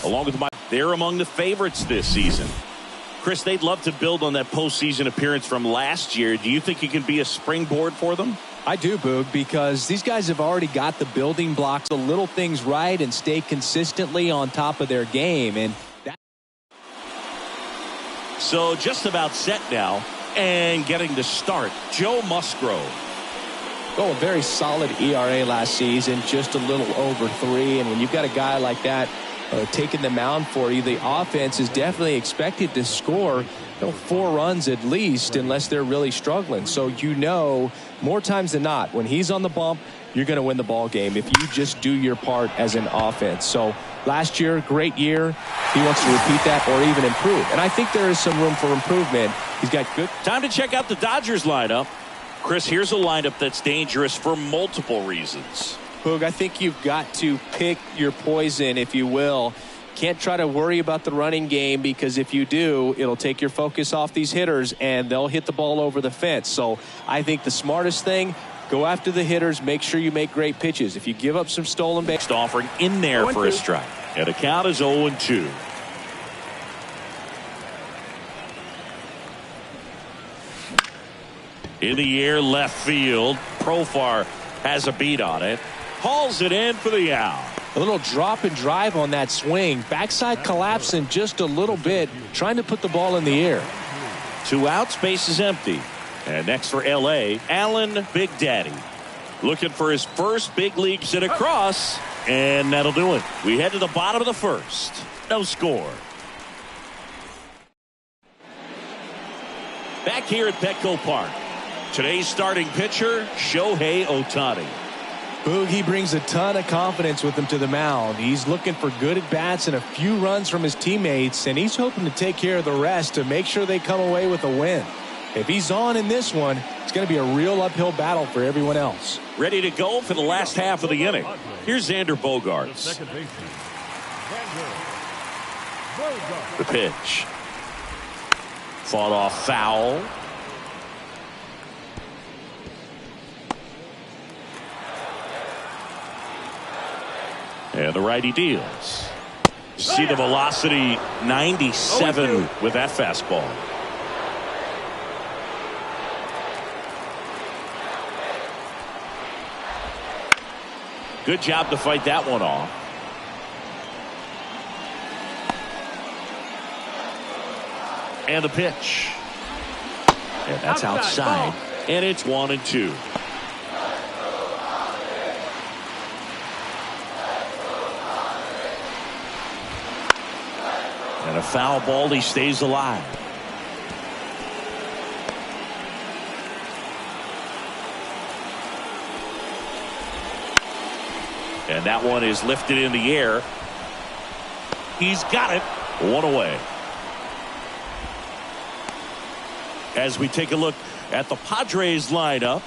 along with they're among the favorites this season. Chris, they'd love to build on that postseason appearance from last year. Do you think it can be a springboard for them? I do, Boog, because these guys have already got the building blocks, the little things right, and stay consistently on top of their game. And so just about set now and getting to start, Joe Musgrove. Oh, a very solid ERA last season, just a little over 3. And when you've got a guy like that taking the mound for you, the offense is definitely expected to score 4 runs at least, unless they're really struggling. So more times than not, when he's on the bump, you're going to win the ball game if you just do your part as an offense. So last year, great year. He wants to repeat that or even improve. And I think there is some room for improvement. He's got good. Time to check out the Dodgers lineup. Chris, here's a lineup that's dangerous for multiple reasons. Boog, I think you've got to pick your poison, if you will. Can't try to worry about the running game, because if you do, it'll take your focus off these hitters and they'll hit the ball over the fence. So I think the smartest thing, go after the hitters, make sure you make great pitches. If you give up some stolen base. Offering in there for a strike. And the count is 0-2. In the air, left field. Profar has a beat on it. Hauls it in for the out. A little drop and drive on that swing. Backside collapsing just a little bit, trying to put the ball in the air. 2 outs, base is empty. And next for L.A., Alan Big Daddy. Looking for his first big league hit across. And that'll do it. We head to the bottom of the first. No score. Back here at Petco Park. Today's starting pitcher, Shohei Ohtani. Boog, he brings a ton of confidence with him to the mound. He's looking for good at-bats and a few runs from his teammates, and he's hoping to take care of the rest to make sure they come away with a win. If he's on in this one, it's going to be a real uphill battle for everyone else. Ready to go for the last half of the inning. Here's Xander Bogaerts. The pitch. Fought off foul. And the righty deals. See the velocity, 97 with that fastball. Good job to fight that one off. And the pitch. And that's outside. And it's 1-2. And a foul ball, he stays alive. And that one is lifted in the air. He's got it. 1 away. As we take a look at the Padres lineup,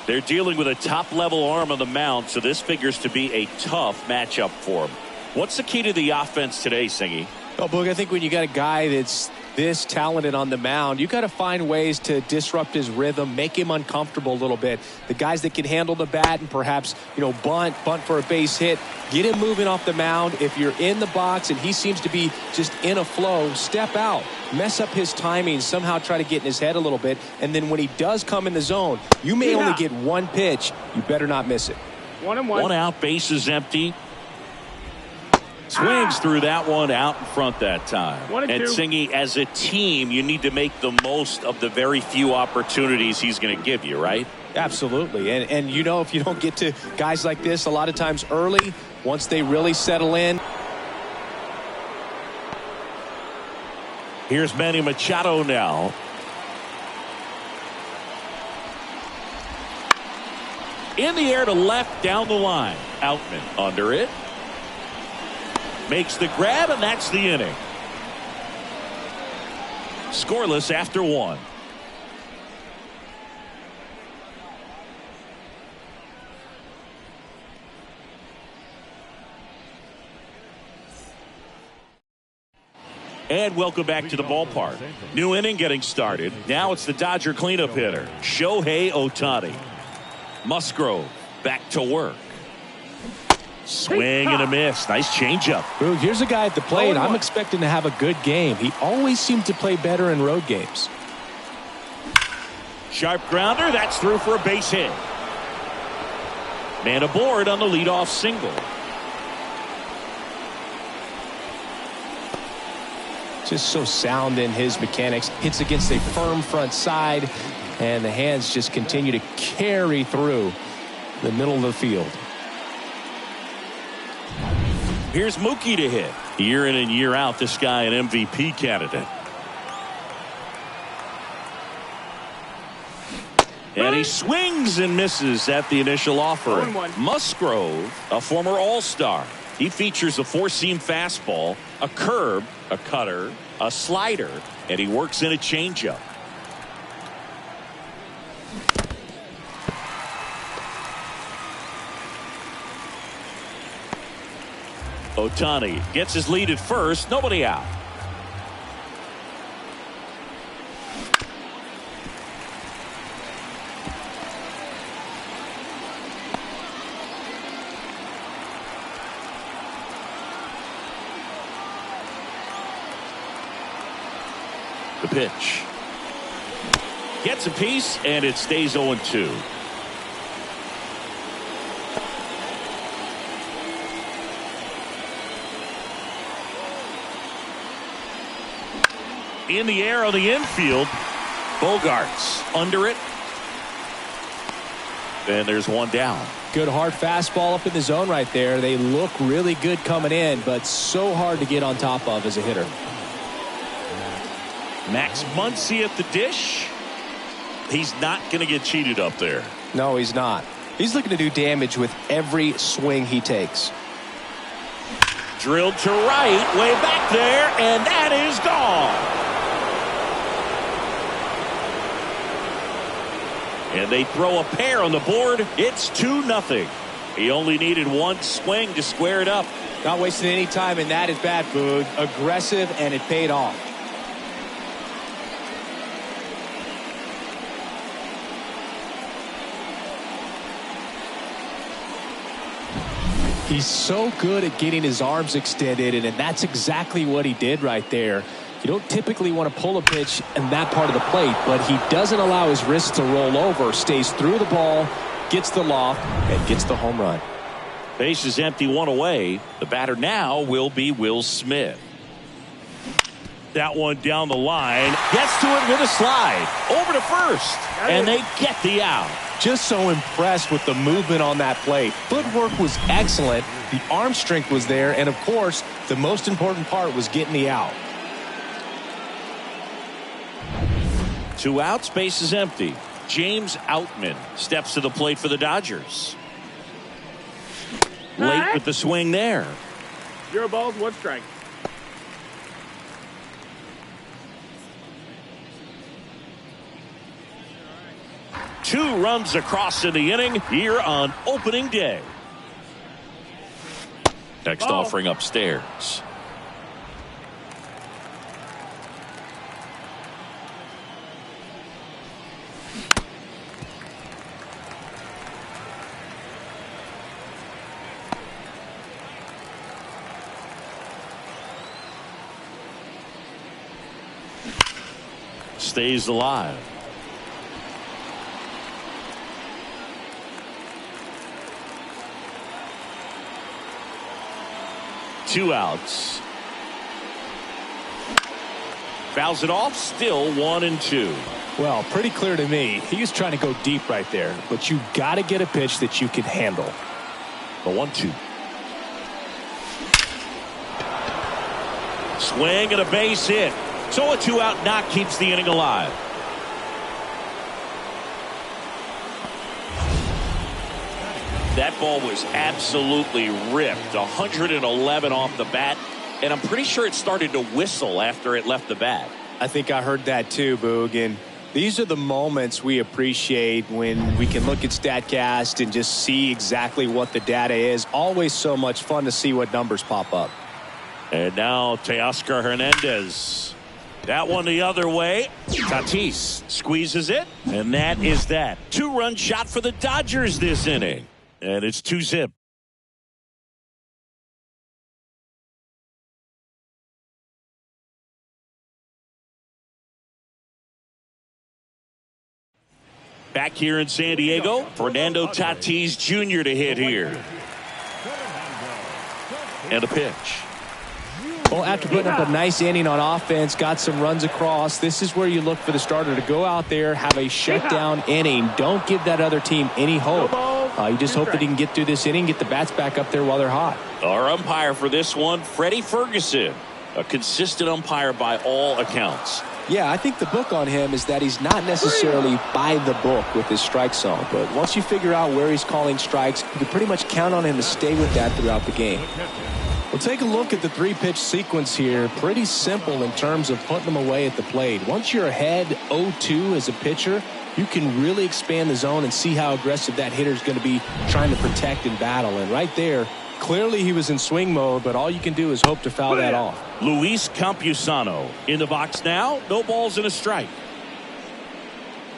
they're dealing with a top-level arm on the mound, so this figures to be a tough matchup for them. What's the key to the offense today, Singy? Well, Boog, I think when you got a guy that's this talented on the mound, you got to find ways to disrupt his rhythm, make him uncomfortable a little bit. The guys that can handle the bat and perhaps, bunt for a base hit, get him moving off the mound. If you're in the box and he seems to be just in a flow, step out, mess up his timing, somehow try to get in his head a little bit. And then when he does come in the zone, you may only get one pitch. You better not miss it. 1-1. 1 out, base is empty. Swings through that one out in front that time. And Singy, as a team, you need to make the most of the very few opportunities he's going to give you, right? Absolutely. And if you don't get to guys like this a lot of times early, once they really settle in. Here's Manny Machado now. In the air to left, down the line. Outman under it. Makes the grab, and that's the inning. Scoreless after 1. And welcome back to the ballpark. New inning getting started. Now it's the Dodger cleanup hitter, Shohei Ohtani. Musgrove back to work. Swing and a miss. Nice changeup. Boog, here's a guy at the plate. I'm expecting to have a good game. He always seems to play better in road games. Sharp grounder. That's through for a base hit. Man aboard on the leadoff single. Just so sound in his mechanics. Hits against a firm front side, and the hands just continue to carry through the middle of the field. Here's Mookie to hit. Year in and year out, this guy an MVP candidate. And he swings and misses at the initial offering. Musgrove, a former All-Star. He features a four-seam fastball, a curve, a cutter, a slider, and he works in a changeup. Ohtani gets his lead at first, nobody out. The pitch. Gets a piece, and it stays 0-2. In the air on the infield. Bogarts under it. And there's one down. Good hard fastball up in the zone right there. They look really good coming in, but so hard to get on top of as a hitter. Max Muncy at the dish. He's not going to get cheated up there. No, he's not. He's looking to do damage with every swing he takes. Drilled to right, way back there, and that is gone. And they throw a pair on the board. It's 2-0. He only needed one swing to square it up. Not wasting any time, and that is bad, Boog. Aggressive, and it paid off. He's so good at getting his arms extended, and that's exactly what he did right there. You don't typically want to pull a pitch in that part of the plate, but he doesn't allow his wrist to roll over, stays through the ball, gets the loft, and gets the home run. Base is empty, one away. The batter now will be Will Smith. That one down the line. Gets to it with a slide. Over to first. And they get the out. Just so impressed with the movement on that play. Footwork was excellent. The arm strength was there. And, of course, the most important part was getting the out. 2 outs, base is empty. James Outman steps to the plate for the Dodgers. Late with the swing there. 0 balls, 1 strike. Two runs across in the inning here on opening day. Next offering upstairs. Stays alive. Two outs. Fouls it off. Still 1-2. Well, pretty clear to me. He was trying to go deep right there, but you got to get a pitch that you can handle. The 1-2. Swing and a base hit. So a 2-out knock keeps the inning alive. That ball was absolutely ripped. 111 off the bat. And I'm pretty sure it started to whistle after it left the bat. I think I heard that too, Boog. And these are the moments we appreciate when we can look at StatCast and just see exactly what the data is. Always so much fun to see what numbers pop up. And now Teoscar Hernandez. That one the other way. Tatis squeezes it. And that is that. 2-run shot for the Dodgers this inning. And it's 2-zip. Back here in San Diego, Fernando Tatis Jr. to hit here. And a pitch. Well, after putting up a nice inning on offense, got some runs across, this is where you look for the starter to go out there, have a shutdown inning. Don't give that other team any hope. You just hope that he can get through this inning, get the bats back up there while they're hot. Our umpire for this one, Freddie Ferguson, a consistent umpire by all accounts. Yeah, I think the book on him is that he's not necessarily by the book with his strike zone. But once you figure out where he's calling strikes, you can pretty much count on him to stay with that throughout the game. Well, take a look at the 3-pitch sequence here. Pretty simple in terms of putting them away at the plate. Once you're ahead 0-2 as a pitcher, you can really expand the zone and see how aggressive that hitter is going to be trying to protect and battle. And right there, clearly he was in swing mode, but all you can do is hope to foul that off. Luis Campusano in the box now. No balls and a strike.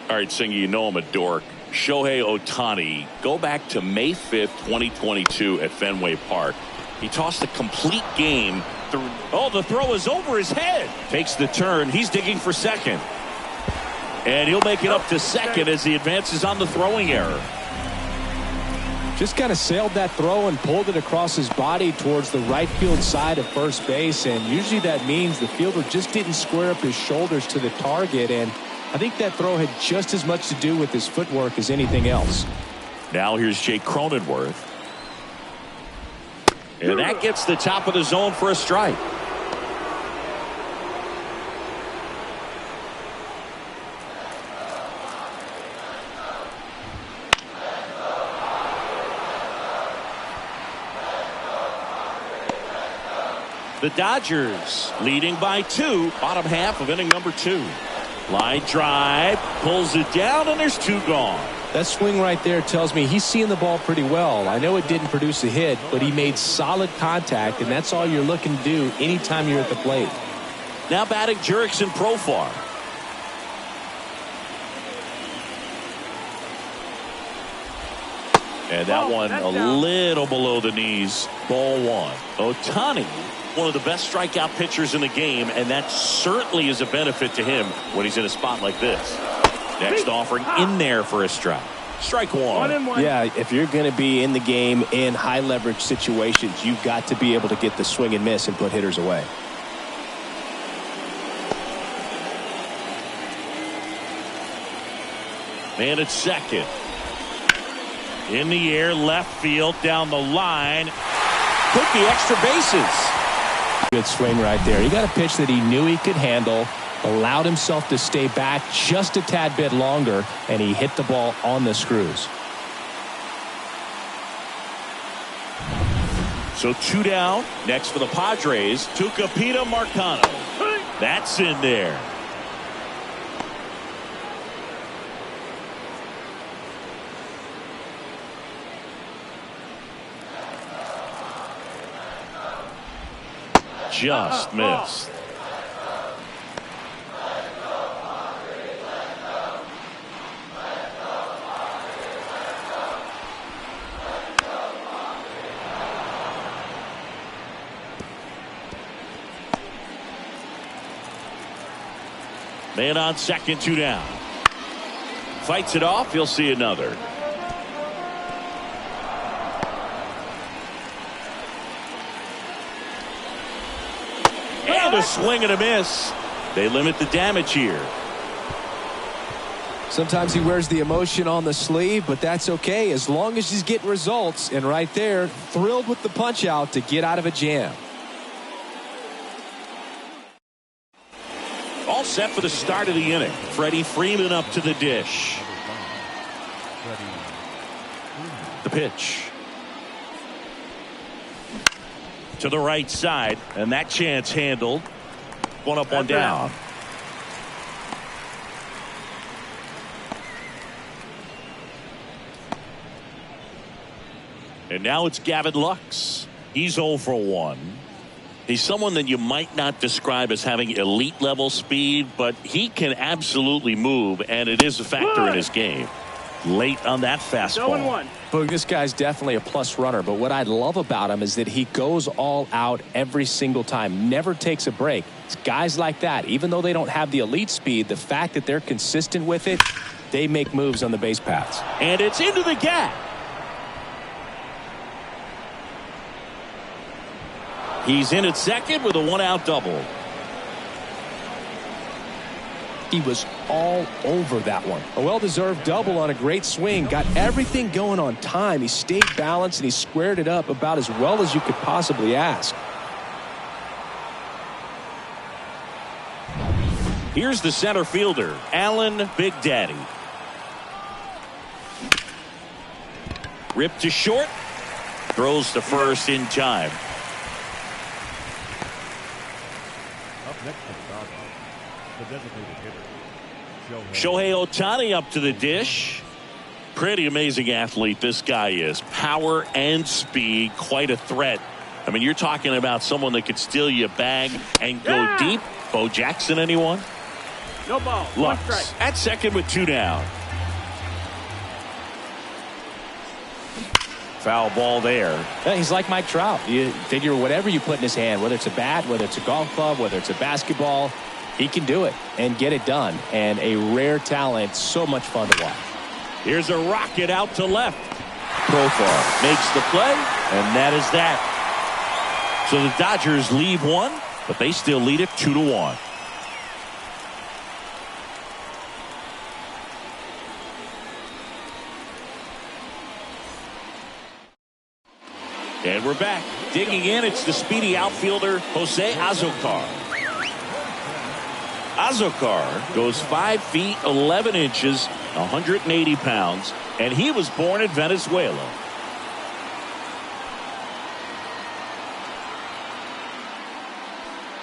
All right, Singy, you know I'm a dork. Shohei Ohtani, go back to May 5th, 2022 at Fenway Park. He tossed a complete game. The throw is over his head. Takes the turn. He's digging for second. And he'll make it up to second as he advances on the throwing error. Just kind of sailed that throw and pulled it across his body towards the right field side of first base. And usually that means the fielder just didn't square up his shoulders to the target. And I think that throw had just as much to do with his footwork as anything else. Now here's Jake Cronenworth. And that gets the top of the zone for a strike. The Dodgers leading by 2, bottom half of inning number 2. Line drive, pulls it down, and there's 2 gone. That swing right there tells me he's seeing the ball pretty well. I know it didn't produce a hit, but he made solid contact, and that's all you're looking to do anytime you're at the plate. Now batting Jurickson Profar. And that one a little below the knees. Ball 1. Ohtani, one of the best strikeout pitchers in the game, and that certainly is a benefit to him when he's in a spot like this. Next offering in there for a strike. Strike 1. Yeah, if you're going to be in the game in high leverage situations, you've got to be able to get the swing and miss and put hitters away. Man at second. In the air, left field, down the line. Took the extra bases. Good swing right there. He got a pitch that he knew he could handle. Allowed himself to stay back just a tad bit longer, and he hit the ball on the screws. So 2 down. Next for the Padres, Tucupita Marcano. That's in there. Just missed. Man on second, 2 down. Fights it off. He'll see another. And a swing and a miss. They limit the damage here. Sometimes he wears the emotion on the sleeve, but that's okay as long as he's getting results. And right there, thrilled with the punch out to get out of a jam. All set for the start of the inning. Freddie Freeman up to the dish. The pitch. To the right side, and that chance handled. 1 up, 1 down. And now it's Gavin Lux. He's 0 for 1. He's someone that you might not describe as having elite level speed, but he can absolutely move, and it is a factor in his game. Late on that fastball. Boog, this guy's definitely a plus runner, but what I love about him is that he goes all out every single time, never takes a break. It's guys like that, even though they don't have the elite speed, the fact that they're consistent with it, they make moves on the base paths. And it's into the gap. He's in at second with a one-out double. He was all over that one. A well-deserved double on a great swing. Got everything going on time. He stayed balanced and he squared it up about as well as you could possibly ask. Here's the center fielder, Alan Big Daddy. Ripped to short. Throws to first in time. Up next to the dog, the designated hitter, Shohei Ohtani up to the dish. Pretty amazing athlete this guy is. Power and speed, quite a threat. I mean, you're talking about someone that could steal you a bag and go deep. Bo Jackson, anyone? No ball. One strike. Lux at second with 2 down. Foul ball there. Yeah, he's like Mike Trout. You figure whatever you put in his hand, whether it's a bat, whether it's a golf club, whether it's a basketball, he can do it and get it done. And a rare talent, so much fun to watch. Here's a rocket out to left. Profar makes the play, and that is that. So the Dodgers leave one, but they still lead it 2-1. And we're back. Digging in, it's the speedy outfielder, Jose Azocar. Azocar goes 5 feet 11 inches, 180 pounds, and he was born in Venezuela.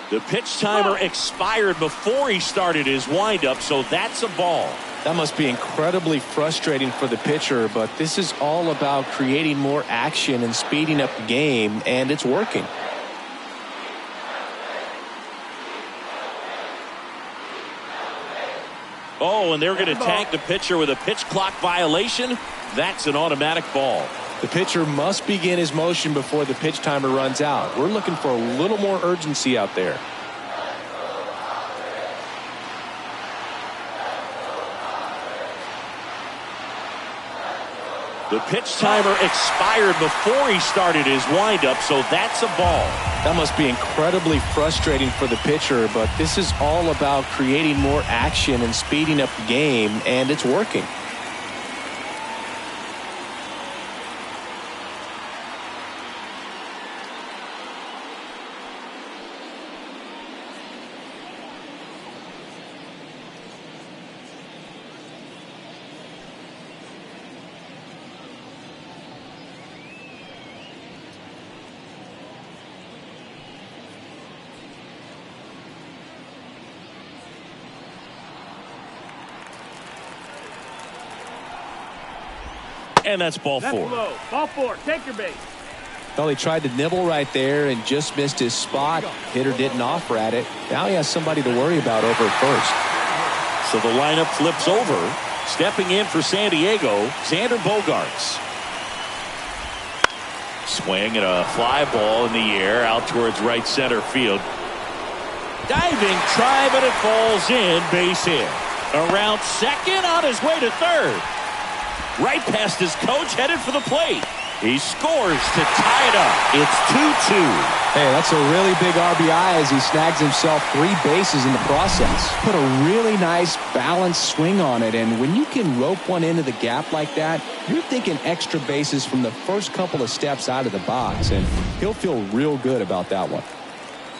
The pitch timer expired before he started his windup, so that's a ball. That must be incredibly frustrating for the pitcher, but this is all about creating more action and speeding up the game, and it's working. Oh, and they're going to tag the pitcher with a pitch clock violation. That's an automatic ball. The pitcher must begin his motion before the pitch timer runs out. We're looking for a little more urgency out there. The pitch timer expired before he started his windup, so that's a ball. That must be incredibly frustrating for the pitcher, but this is all about creating more action and speeding up the game, and it's working. And that's ball That's 4. low. Ball 4. Take your base. Well, he tried to nibble right there and just missed his spot. Hitter didn't offer at it. Now he has somebody to worry about over at first. So the lineup flips over. Stepping in for San Diego, Xander Bogaerts. Swing and a fly ball in the air out towards right center field. Diving try, but it falls in. Base hit. Around second, on his way to third. Right past his coach, headed for the plate. He scores to tie it up. It's 2-2. Hey, that's a really big RBI as he snags himself 3 bases in the process. Put a really nice balanced swing on it, and when you can rope one into the gap like that, you're thinking extra bases from the first couple of steps out of the box, and he'll feel real good about that one.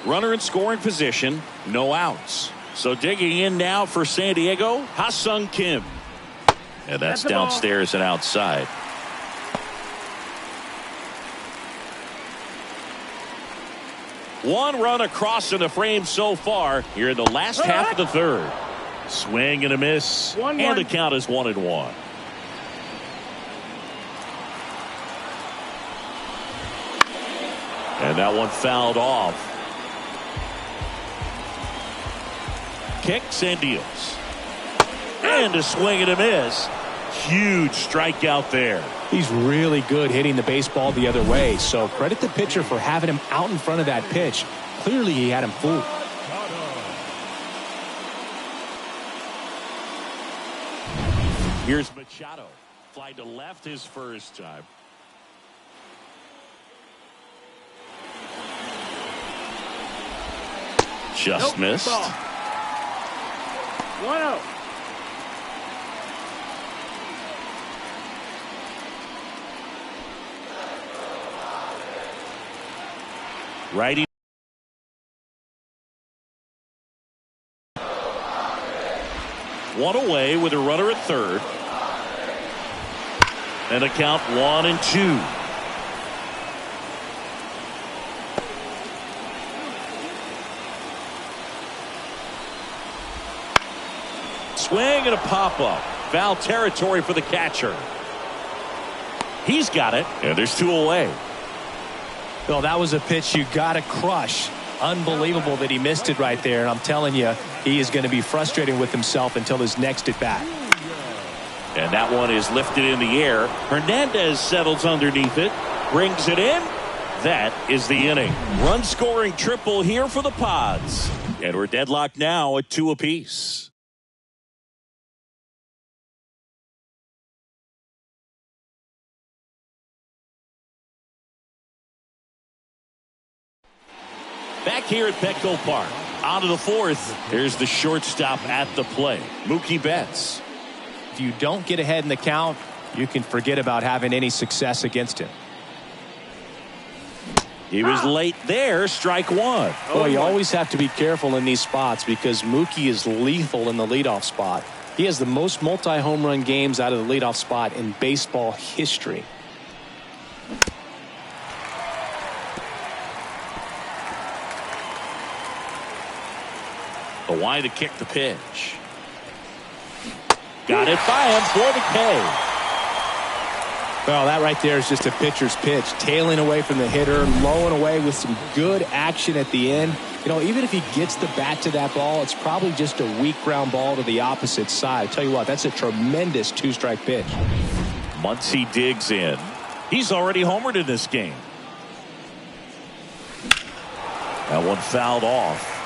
Runner in scoring position, no outs. So digging in now for San Diego, Ha-Sung Kim. And that's downstairs and outside. One run across in the frame so far here in the last half of the third. Swing and a miss. And the count is 1-1. And that one fouled off. Kicks and deals. And a swing and a miss. Huge strikeout there. He's really good hitting the baseball the other way, so credit the pitcher for having him out in front of that pitch. Clearly he had him fooled. Here's Machado. Fly to left his first time. Just missed. Ball. 1-0. Righty. One away with a runner at third. And a count 1-2. Swing and a pop-up. Foul territory for the catcher. He's got it, and there's two away. Well, that was a pitch you got to crush. Unbelievable that he missed it right there. And I'm telling you, he is going to be frustrated with himself until his next at bat. And that one is lifted in the air. Hernandez settles underneath it, brings it in. That is the inning. Run scoring triple here for the Pods. And we're deadlocked now at 2 apiece. Back here at Petco Park. On to the fourth. There's the shortstop at the plate, Mookie Betts. If you don't get ahead in the count, you can forget about having any success against him. He was late there. Strike one. Boy, you always have to be careful in these spots because Mookie is lethal in the leadoff spot. He has the most multi-home run games out of the leadoff spot in baseball history. The wide to kick the pitch. Got it by him for the K. Well, that right there is just a pitcher's pitch. Tailing away from the hitter, lowing away with some good action at the end. You know, even if he gets the bat to that ball, it's probably just a weak ground ball to the opposite side. I tell you what, that's a tremendous two-strike pitch. Muncy digs in. He's already homered in this game. That one fouled off.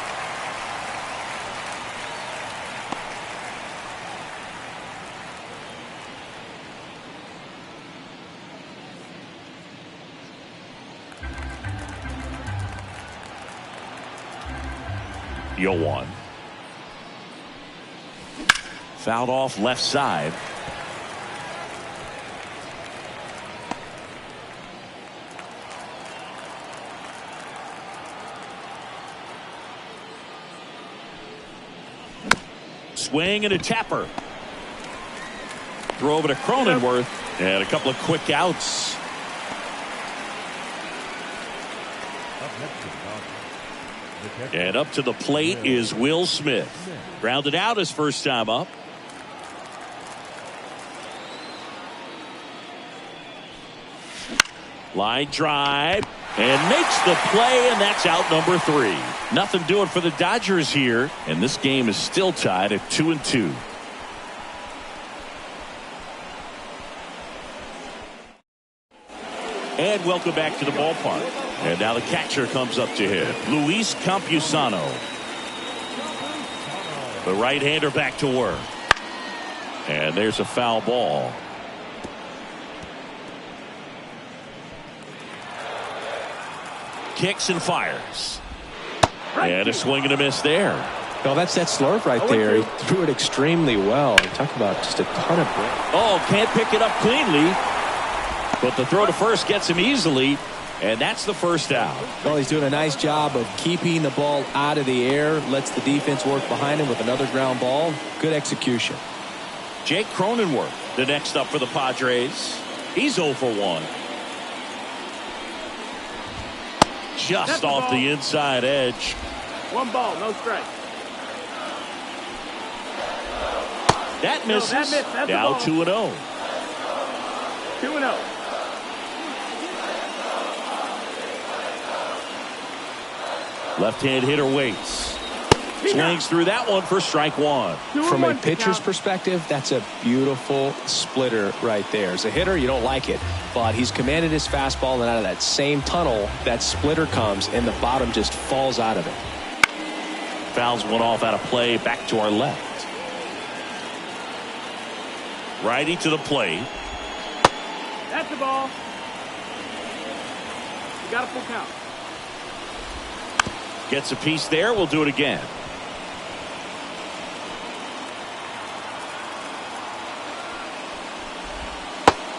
Yoan. Fouled off left side. Swing and a tapper. Throw over to Cronenworth. And a couple of quick outs. And up to the plate is Will Smith. Grounded out his first time up. Line drive. And makes the play, and that's out number 3. Nothing doing for the Dodgers here. And this game is still tied at 2-2. And welcome back to the ballpark. And now the catcher comes up to him, Luis Campusano. The right-hander back to work. And there's a foul ball. Kicks and fires. And a swing and a miss there. Well, that's that slurve right there. He threw it extremely well. Talk about just a ton of break. Oh, can't pick it up cleanly. But the throw to first gets him easily. And that's the first out. Well, he's doing a nice job of keeping the ball out of the air. Lets the defense work behind him with another ground ball. Good execution. Jake Cronenworth, the next up for the Padres. He's 0 for 1. Just off the inside edge. 1 ball, no strike. That misses. No, that missed. That's now 2-0. 2-0. Left-hand hitter waits. Swings through that one for strike 1. From a pitcher's perspective, that's a beautiful splitter right there. As a hitter, you don't like it, but he's commanded his fastball, and out of that same tunnel, that splitter comes, and the bottom just falls out of it. Fouls one off out of play, back to our left. Righty to the plate. That's the ball. You got a full count. Gets a piece there. We'll do it again.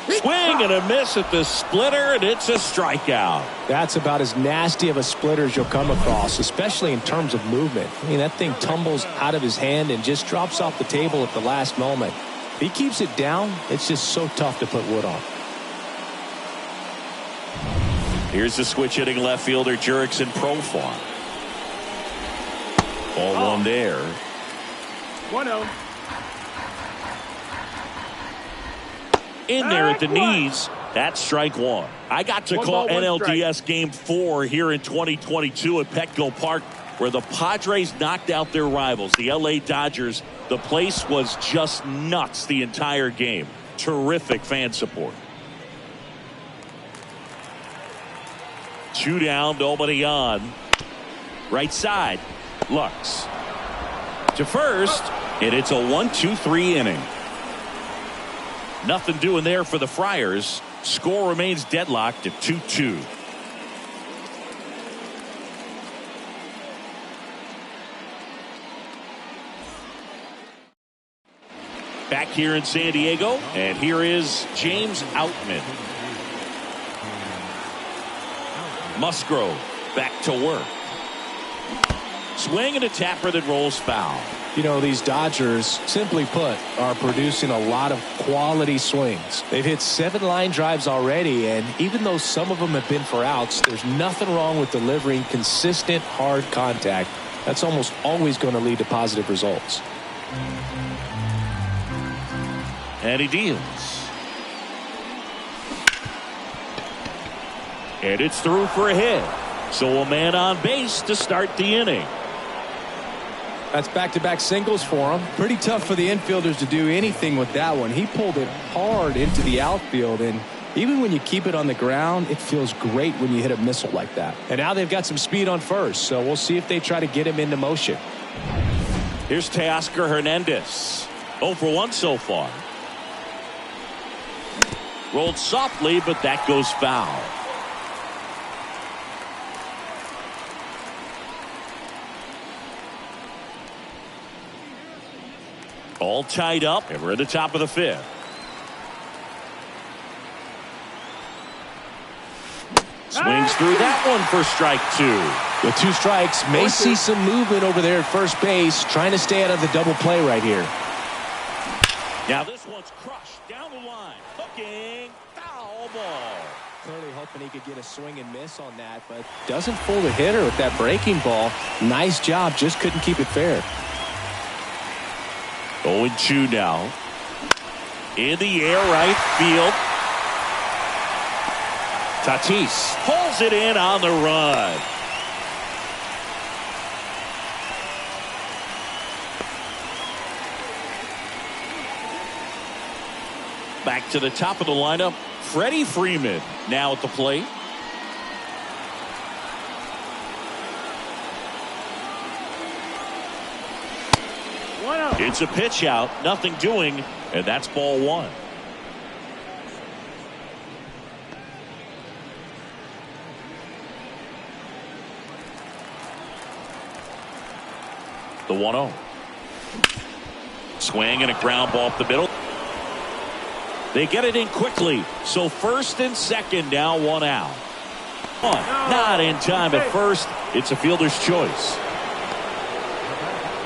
Swing and a miss at the splitter, and it's a strikeout. That's about as nasty of a splitter as you'll come across, especially in terms of movement. I mean, that thing tumbles out of his hand and just drops off the table at the last moment. If he keeps it down, it's just so tough to put wood on. Here's the switch hitting left fielder Jurickson Profar. Ball one there. 1-0. In there at the knees. That's strike one. I got to call NLDS Game 4 here in 2022 at Petco Park, where the Padres knocked out their rivals, the LA Dodgers. The place was just nuts the entire game. Terrific fan support. 2 down, nobody on. Right side. Lux to first, and it's a 1-2-3 inning. Nothing doing there for the Friars. Score remains deadlocked at 2-2. Back here in San Diego, and here is James Outman. Musgrove back to work. Swing and a tapper that rolls foul. You know, these Dodgers, simply put, are producing a lot of quality swings. They've hit 7 line drives already, and even though some of them have been for outs, there's nothing wrong with delivering consistent, hard contact. That's almost always going to lead to positive results. And he deals. And it's through for a hit. So a man on base to start the inning. That's back-to-back singles for him. Pretty tough for the infielders to do anything with that one. He pulled it hard into the outfield, and even when you keep it on the ground, it feels great when you hit a missile like that. And now they've got some speed on first, so we'll see if they try to get him into motion. Here's Teoscar Hernandez. 0 for 1 so far. Rolled softly, but that goes foul. All tied up, and we're at the top of the 5th. Swings through that one for strike 2. With 2 strikes, may see some movement over there at first base, trying to stay out of the double play right here. Now this one's crushed down the line. Hooking, foul ball. Clearly hoping he could get a swing and miss on that, but doesn't fool the hitter with that breaking ball. Nice job, just couldn't keep it fair. 0-2 now. In the air, right field. Tatis pulls it in on the run. Back to the top of the lineup, Freddie Freeman now at the plate. It's a pitch out, nothing doing, and that's ball 1. The 1-0. Swing and a ground ball up the middle. They get it in quickly, so first and second now, 1 out. Not in time at first. It's a fielder's choice.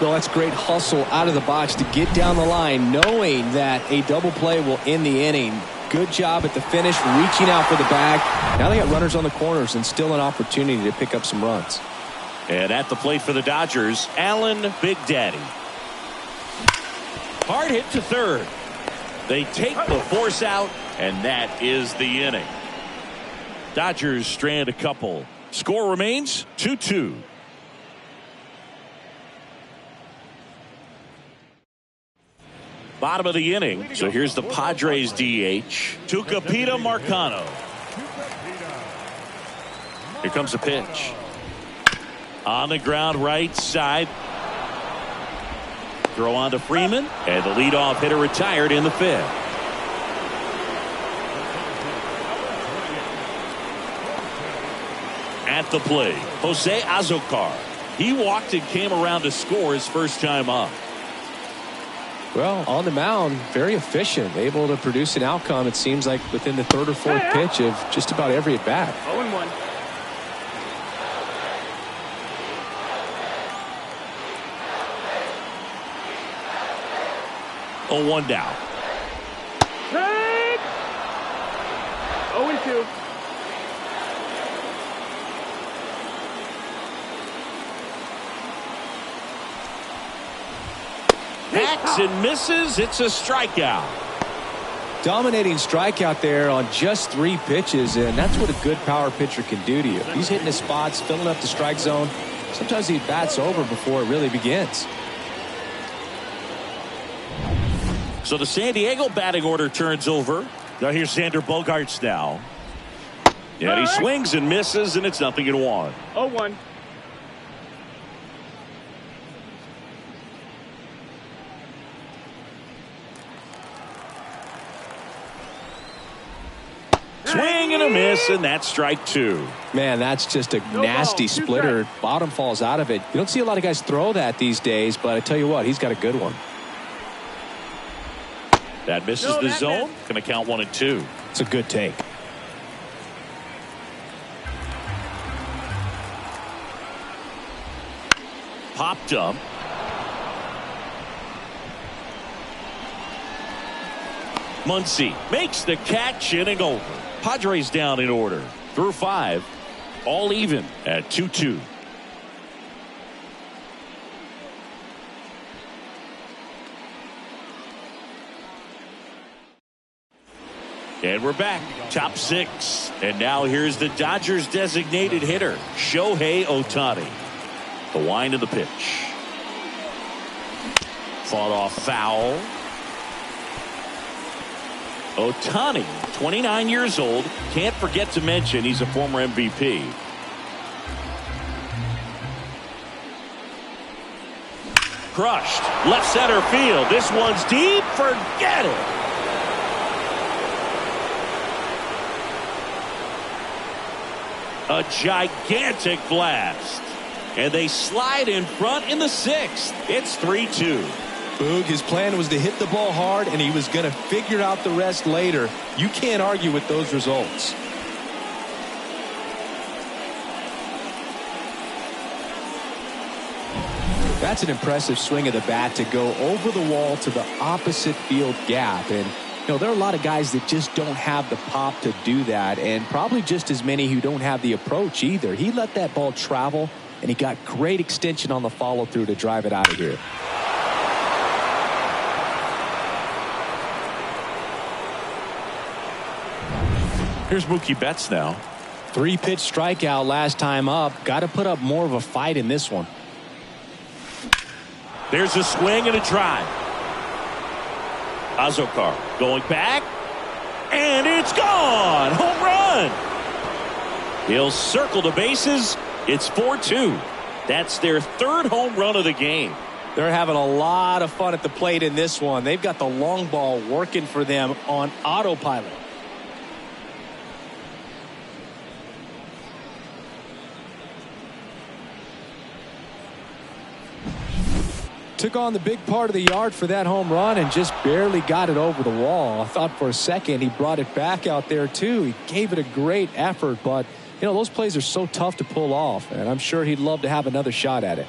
Well, that's great hustle out of the box to get down the line, knowing that a double play will end the inning. Good job at the finish, reaching out for the bag. Now they got runners on the corners and still an opportunity to pick up some runs. And at the plate for the Dodgers, Alan Big Daddy. Hard hit to third. They take the force out, and that is the inning. Dodgers strand a couple. Score remains 2-2. Bottom of the inning. So here's the Padres DH, Tucupita Marcano. Here comes a pitch. On the ground, right side. Throw on to Freeman, and the leadoff hitter retired in the 5th. At the plate, Jose Azocar. He walked and came around to score his first time up. Well, on the mound, very efficient, able to produce an outcome, it seems like, within the third or fourth pitch of just about every at-bat. 0-1. Oh, 1 down. Take! 0-2. Hacks and misses. It's a strikeout. Dominating strikeout there on just 3 pitches, and that's what a good power pitcher can do to you. He's hitting his spots, filling up the strike zone. Sometimes he bats over before it really begins. So the San Diego batting order turns over. Now here's Xander Bogaerts now. And he swings and misses, and it's 0-1. 0-1. Swing and a miss, and that's strike 2. Man, that's just a nasty splitter. Bottom falls out of it. You don't see a lot of guys throw that these days, but I tell you what, he's got a good one. That misses the zone. Going to count 1 and 2. It's a good take. Popped up. Muncy makes the catch, inning over. Padres down in order. Through 5. All even at 2-2. And we're back. Top 6. And now here's the Dodgers designated hitter, Shohei Ohtani. The wind of the pitch. Fought off foul. Ohtani, 29 years old. Can't forget to mention he's a former MVP. Crushed. Left center field. This one's deep. Forget it. A gigantic blast. And they slide in front in the 6th. It's 3-2. Boog, his plan was to hit the ball hard, and he was going to figure out the rest later. You can't argue with those results. That's an impressive swing of the bat to go over the wall to the opposite field gap. And, you know, there are a lot of guys that just don't have the pop to do that, and probably just as many who don't have the approach either. He let that ball travel, and he got great extension on the follow-through to drive it out of here. Here's Mookie Betts now. 3-pitch strikeout last time up. Got to put up more of a fight in this one. There's a swing and a drive. Azocar going back. And it's gone. Home run. He'll circle the bases. It's 4-2. That's their 3rd home run of the game. They're having a lot of fun at the plate in this one. They've got the long ball working for them on autopilot. Took on the big part of the yard for that home run and just barely got it over the wall. I thought for a second he brought it back out there too. He gave it a great effort, but you know, those plays are so tough to pull off, and I'm sure he'd love to have another shot at it.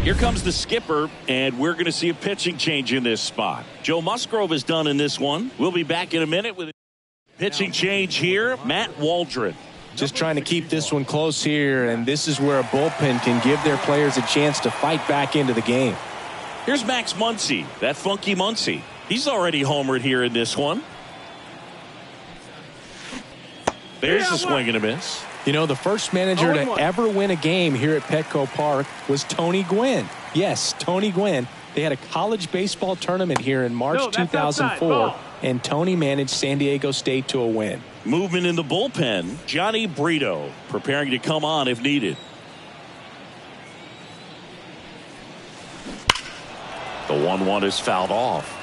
Here comes the skipper, and we're going to see a pitching change in this spot. Joe Musgrove is done in this one. We'll be back in a minute with a pitching change here. Matt Waldron. Just trying to keep this one close here, and this is where a bullpen can give their players a chance to fight back into the game. Here's Max Muncy, that funky Muncy. He's already homered here in this one. There's a swing and a miss. You know, the first manager to ever win a game here at Petco Park was Tony Gwynn. Yes, Tony Gwynn. They had a college baseball tournament here in March 2004, and Tony managed San Diego State to a win. Movement in the bullpen. Johnny Brito preparing to come on if needed. The 1-1 is fouled off.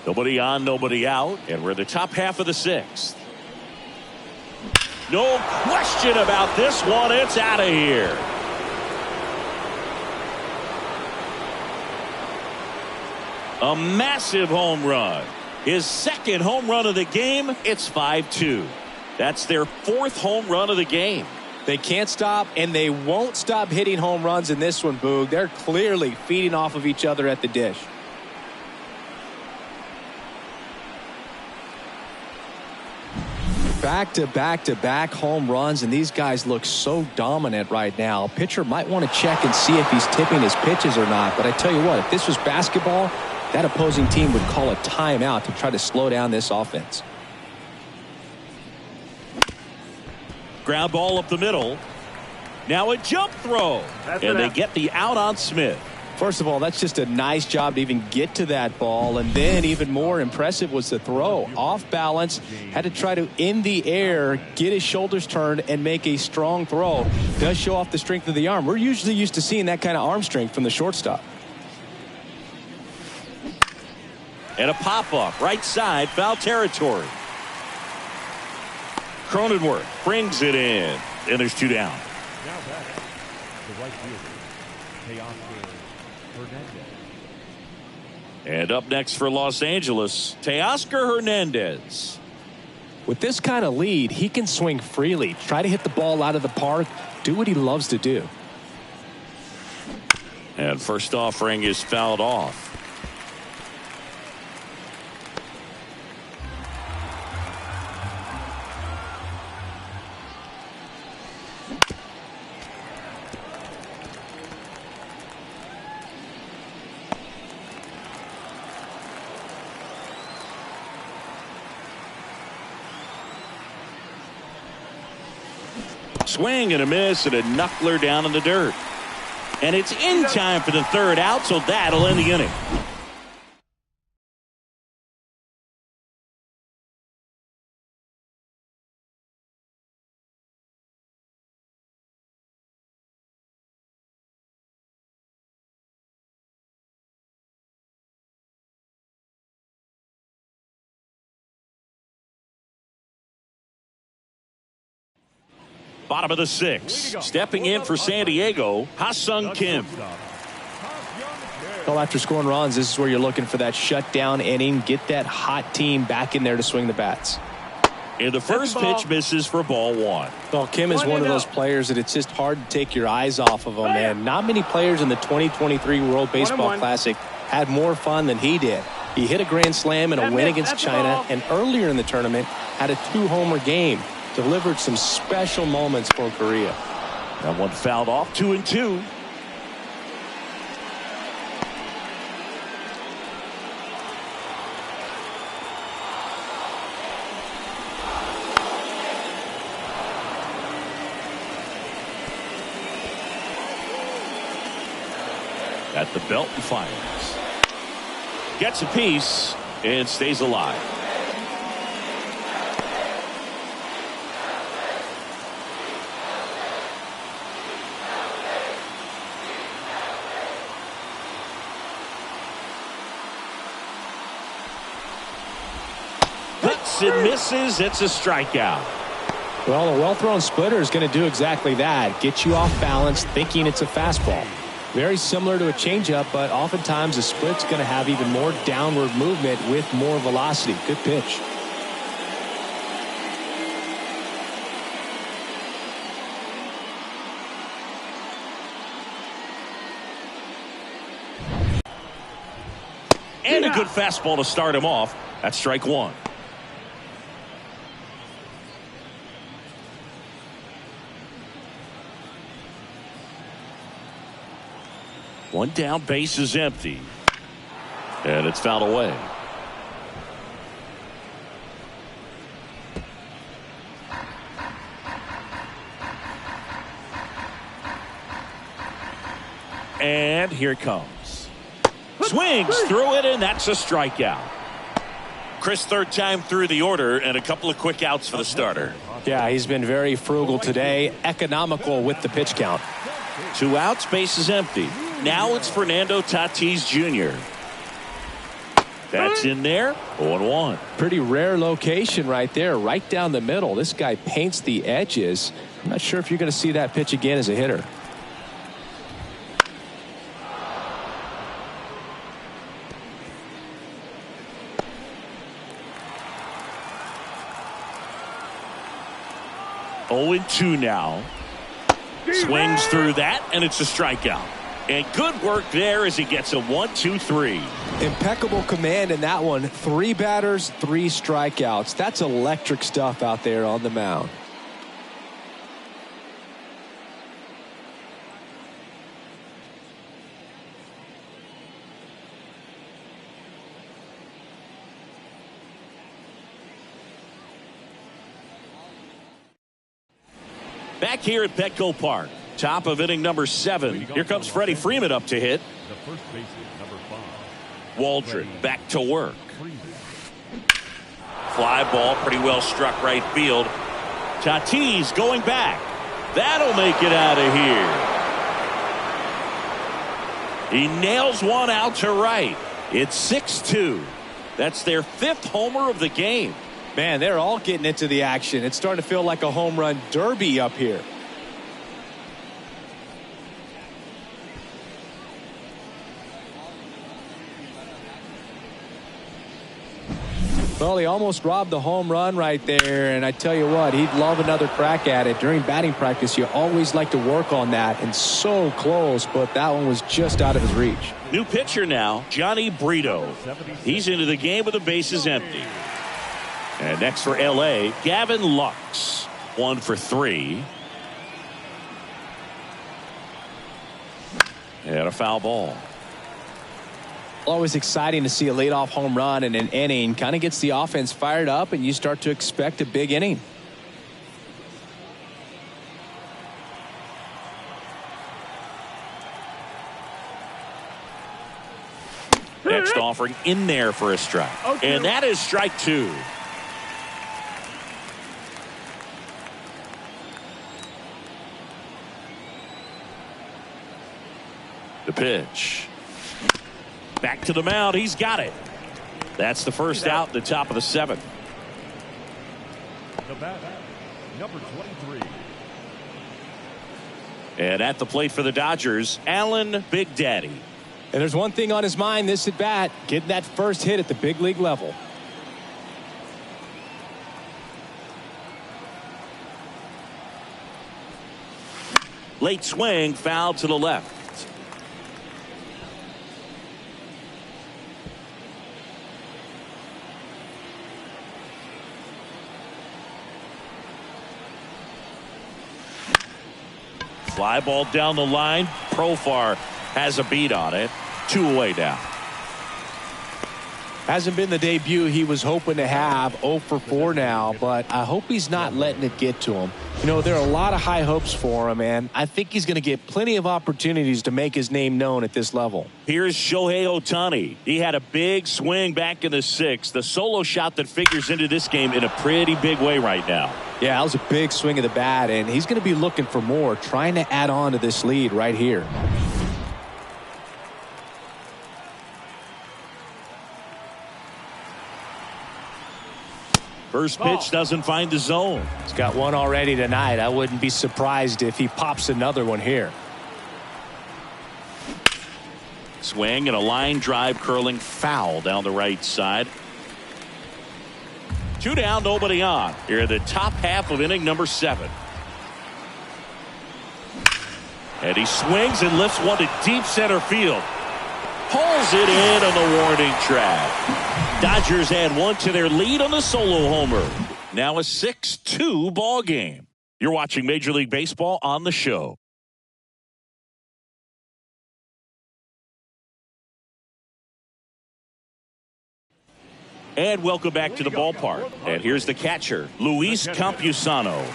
Nobody on, nobody out, and we're in the top half of the 6th. No question about this one. It's out of here. A massive home run. His second home run of the game. It's 5-2. That's their fourth home run of the game. They can't stop, and they won't stop hitting home runs in this one, Boog. They're clearly feeding off of each other at the dish. Back-to-back-to-back home runs, and these guys look so dominant right now. Pitcher might want to check and see if he's tipping his pitches or not, but I tell you what, if this was basketball, that opposing team would call a timeout to try to slow down this offense. Ground ball up the middle. Now a jump throw. And they get the out on Smith. First of all, that's just a nice job to even get to that ball. And then even more impressive was the throw. Off balance, had to try to, in the air, get his shoulders turned and make a strong throw. Does show off the strength of the arm. We're usually used to seeing that kind of arm strength from the shortstop. And a pop-up, right side, foul territory. Cronenworth brings it in, and there's two down. Now back, the right fielder, Teoscar Hernandez. And up next for Los Angeles, Teoscar Hernandez. With this kind of lead, he can swing freely, try to hit the ball out of the park, do what he loves to do. And first offering is fouled off. Swing and a miss and a knuckler down in the dirt. And it's in time for the third out, so that'll end the inning. Bottom of the sixth. Stepping in for San Diego, Ha-Seong Kim. Well, after scoring runs, this is where you're looking for that shutdown inning. Get that hot team back in there to swing the bats. And the first pitch misses for ball one. Well, Kim is one of those players that it's just hard to take your eyes off of him, man. Not many players in the 2023 World Baseball Classic had more fun than he did. He hit a grand slam in a win against China, and earlier in the tournament had a 2-homer game. Delivered some special moments for Korea. That one fouled off, 2-2. At the belt and fires. Gets a piece and stays alive. It misses. It's a strikeout. Well, a well-thrown splitter is going to do exactly that. Get you off balance, thinking it's a fastball. Very similar to a changeup, but oftentimes a split's going to have even more downward movement with more velocity. Good pitch. And a good fastball to start him off. That's strike one. One down, base is empty. And it's fouled away. And here it comes. Swings through it, and that's a strikeout. Chris, third time through the order, and a couple of quick outs for the starter. Yeah, he's been very frugal today, economical with the pitch count. 2 outs, base is empty. Now it's Fernando Tatis Jr. That's in there. 0-1. Pretty rare location right there, right down the middle. This guy paints the edges. I'm not sure if you're going to see that pitch again as a hitter. Oh, 2 now. Swings through that, and it's a strikeout. And good work there as he gets a 1-2-3. Impeccable command in that one. 3 batters, 3 strikeouts. That's electric stuff out there on the mound. Back here at Petco Park, top of inning number 7. Here comes Freddie Freeman up to hit. The first baseman, number 5. Waldron back to work. Fly ball, pretty well struck right field. Tatis going back. That'll make it out of here. He nails one out to right. It's 6-2. That's their 5th homer of the game. Man, they're all getting into the action. It's starting to feel like a home run derby up here. Well, he almost robbed the home run right there, and I tell you what, he'd love another crack at it. During batting practice, you always like to work on that, and so close, but that one was just out of his reach. New pitcher now, Johnny Brito. He's into the game with the bases empty. And next for LA, Gavin Lux. 1 for 3. And a foul ball. Always exciting to see a leadoff home run in an inning. Kind of gets the offense fired up, and you start to expect a big inning. Next offering in there for a strike. And that is strike 2. The pitch. Back to the mound. He's got it. That's the first out, the top of the 7th. The batter, number 23. And at the plate for the Dodgers, Alan Big Daddy. And there's one thing on his mind this at bat, getting that first hit at the big league level. Late swing, foul to the left. Fly ball down the line. Profar has a beat on it. 2 away now. Hasn't been the debut he was hoping to have. 0 for 4 now, but I hope he's not letting it get to him. You know, there are a lot of high hopes for him, and I think he's going to get plenty of opportunities to make his name known at this level. Here's Shohei Ohtani. He had a big swing back in the 6th. The solo shot that figures into this game in a pretty big way right now. Yeah, that was a big swing of the bat, and he's going to be looking for more, trying to add on to this lead right here. First pitch doesn't find the zone. He's got one already tonight. I wouldn't be surprised if he pops another one here. Swing and a line drive curling foul down the right side. 2 down, nobody on. Here in the top half of inning number 7. And he swings and lifts one to deep center field. Pulls it in on the warning track. Dodgers add 1 to their lead on the solo homer. Now a 6-2 ball game. You're watching Major League Baseball on the show. And welcome back to the ballpark. And here's the catcher, Luis Campusano.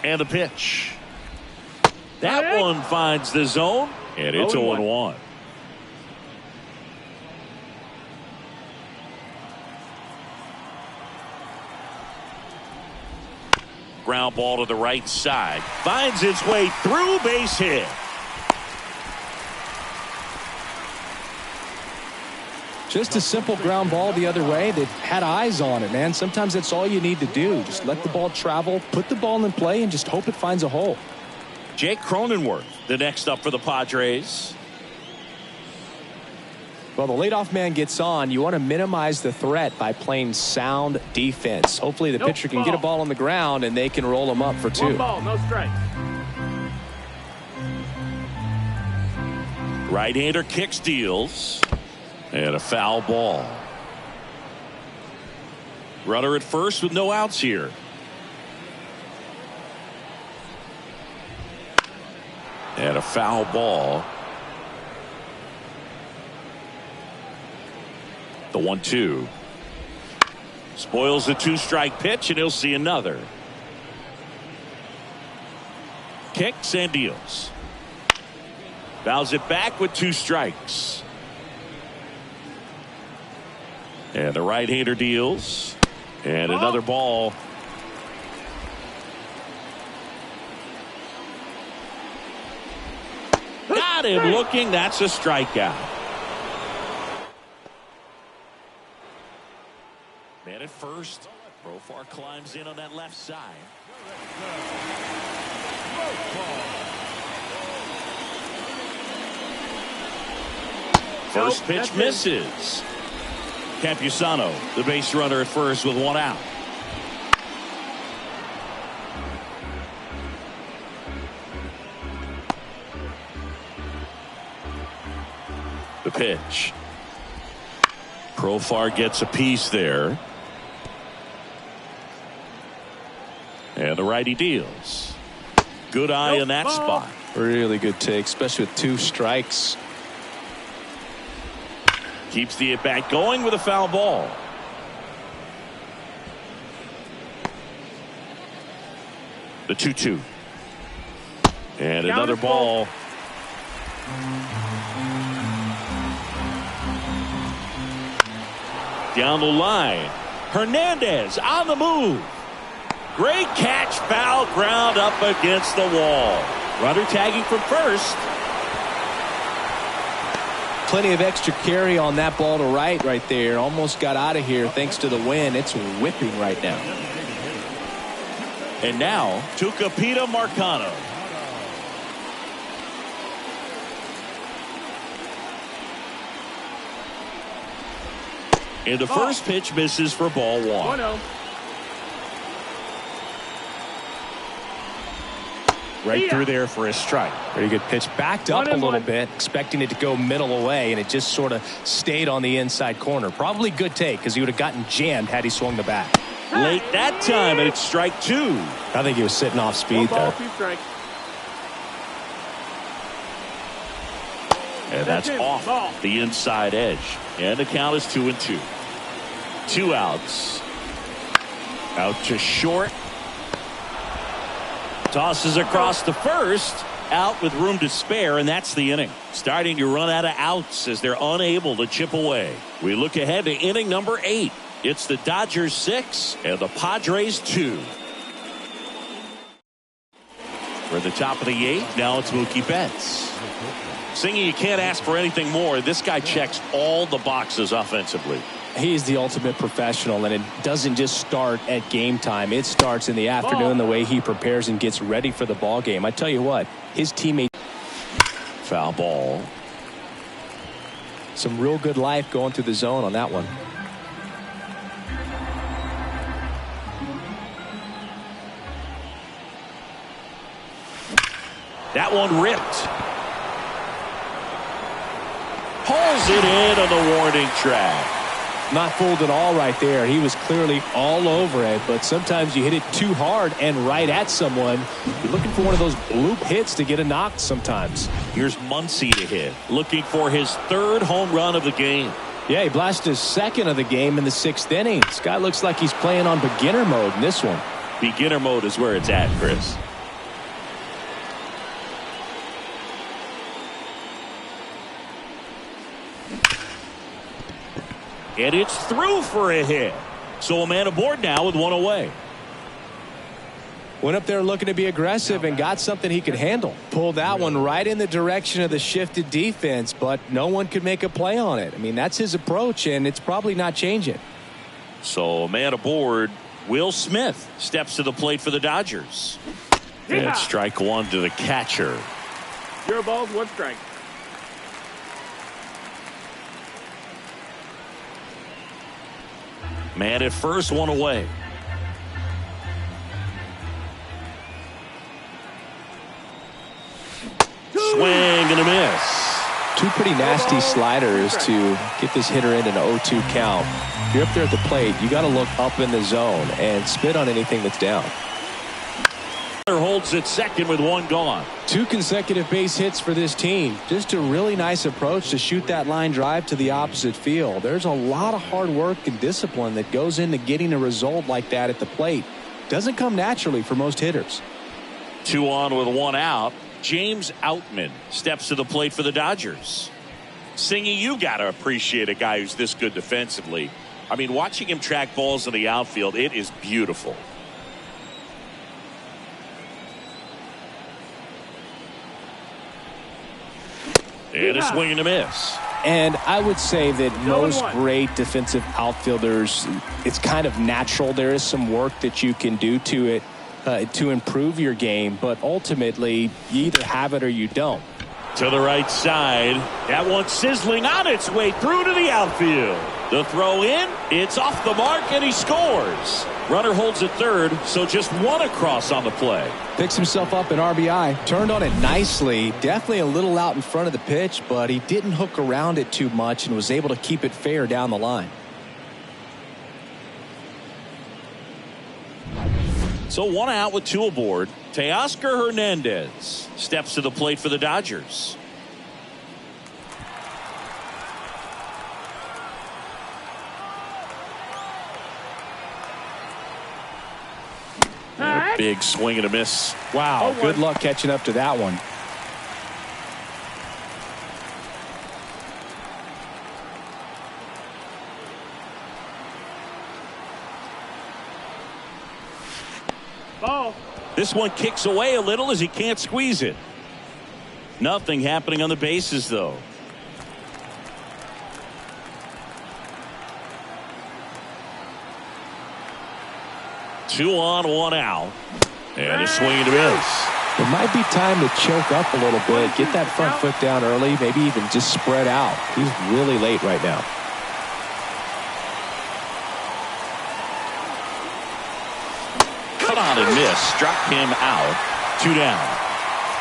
And the pitch. That one finds the zone, and it's 0-1. Ground ball to the right side. Finds its way through, base hit. Just a simple ground ball the other way that had eyes on it, man. Sometimes that's all you need to do. Just let the ball travel, put the ball in play, and just hope it finds a hole. Jake Cronenworth, the next up for the Padres. Well, the leadoff man gets on. You want to minimize the threat by playing sound defense. Hopefully the pitcher can get a ball on the ground and they can roll him up for 2. 1 ball, no strike. Right-hander kicks, deals, and a foul ball. Runner at first with no outs here. And a foul ball. The 1-2. Spoils the 2-strike pitch, and he'll see another. Kicks and deals. Fouls it back with 2 strikes. And the right-hander deals. And another ball. Got him looking. That's a strikeout. Man at first. Profar climbs in on that left side. First pitch misses. Campusano, the base runner at first with 1 out. The pitch. Profar gets a piece there. And the righty deals. Good eye in that spot. Really good take, especially with 2 strikes. Keeps the at-bat going with a foul ball. The 2-2. And another ball. Down the line. Hernandez on the move. Great catch, foul ground up against the wall. Runner tagging from first. Plenty of extra carry on that ball to right there. Almost got out of here thanks to the wind. It's whipping right now. And now, Tucupita Marcano. And the first pitch misses for ball 1. 1-0. Right through there for a strike. Very good pitch. Backed up a little bit, expecting it to go middle away, and it just sort of stayed on the inside corner. Probably good take, because he would have gotten jammed had he swung the bat. Late that time, and it's strike 2. I think he was sitting off speed 1 ball, there. 2 strikes. And that's off the inside edge. And the count is 2-2. 2 outs. Out to short. Tosses across the first. Out with room to spare, and that's the inning. Starting to run out of outs as they're unable to chip away. We look ahead to inning number 8. It's the Dodgers 6 and the Padres 2. We're at the top of the 8th. Now it's Mookie Betts. Singy, you can't ask for anything more. This guy checks all the boxes offensively. He's the ultimate professional, and it doesn't just start at game time. It starts in the afternoon, the way he prepares and gets ready for the ball game. I tell you what, his teammate. Foul ball. Some real good life going through the zone on that one. That one ripped. Pulls it in on the warning track. Not fooled at all right there. He was clearly all over it, but sometimes you hit it too hard and right at someone. You're looking for one of those bloop hits to get a knock sometimes. Here's Muncy to hit, looking for his 3rd home run of the game. Yeah, he blasted his 2nd of the game in the 6th inning. This guy looks like he's playing on beginner mode in this one. Beginner mode is where it's at, Chris. And it's through for a hit. So a man aboard now with 1 away. Went up there looking to be aggressive and got something he could handle. Pulled that one right in the direction of the shifted defense, but no one could make a play on it. I mean, that's his approach, and it's probably not changing. So, man aboard, Will Smith steps to the plate for the Dodgers. And strike one to the catcher. 0 balls, 1 strike. Man at first, 1 away. Swing and a miss. 2 pretty nasty sliders to get this hitter in an 0-2 count. If you're up there at the plate, you got to look up in the zone and spit on anything that's down. Holds at second with 1 gone. 2 consecutive base hits for this team. Just a really nice approach to shoot that line drive to the opposite field. There's a lot of hard work and discipline that goes into getting a result like that at the plate. Doesn't come naturally for most hitters. 2 on with 1 out. James Outman steps to the plate for the Dodgers. Singy, you got to appreciate a guy who's this good defensively. I mean, watching him track balls in the outfield, it is beautiful. And a swing and a miss. And I would say that 0-1. most great defensive outfielders, it's kind of natural. There is some work that you can do to it to improve your game, but ultimately you either have it or you don't. To the right side. That one sizzling on its way through to the outfield. The throw in, it's off the mark, and he scores. Runner holds at third, so just 1 across on the play. Picks himself up an RBI. Turned on it nicely. Definitely a little out in front of the pitch, but he didn't hook around it too much and was able to keep it fair down the line. So 1 out with 2 aboard. Teoscar Hernandez steps to the plate for the Dodgers. A big swing and a miss. Wow, good luck catching up to that one. Ball. This one kicks away a little as he can't squeeze it. Nothing happening on the bases, though. Two on, 1 out. And a swing and a miss. It might be time to choke up a little bit, get that front foot down early, maybe even just spread out. He's really late right now. Cut on and miss. Struck him out. 2 down.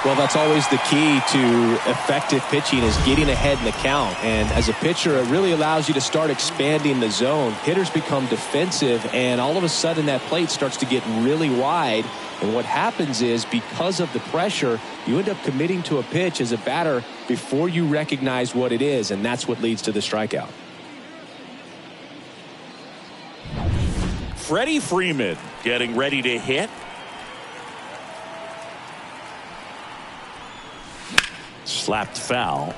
Well, that's always the key to effective pitching is getting ahead in the count. And as a pitcher, it really allows you to start expanding the zone. Hitters become defensive, and all of a sudden that plate starts to get really wide. And what happens is, because of the pressure, you end up committing to a pitch as a batter before you recognize what it is, and that's what leads to the strikeout. Freddie Freeman getting ready to hit. Slapped foul.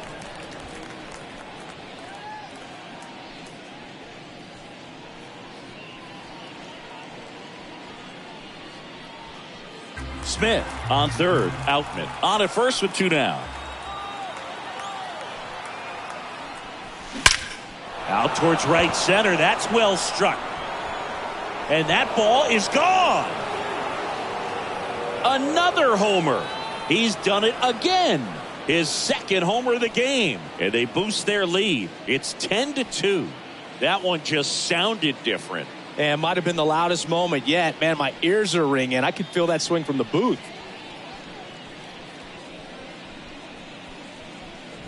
Smith on third. Outman on at first with 2 down. Out towards right center. That's well struck. And that ball is gone. Another homer. He's done it again. His second homer of the game. And they boost their lead. It's 10-2. That one just sounded different. And might have been the loudest moment yet. Man, my ears are ringing. I could feel that swing from the booth.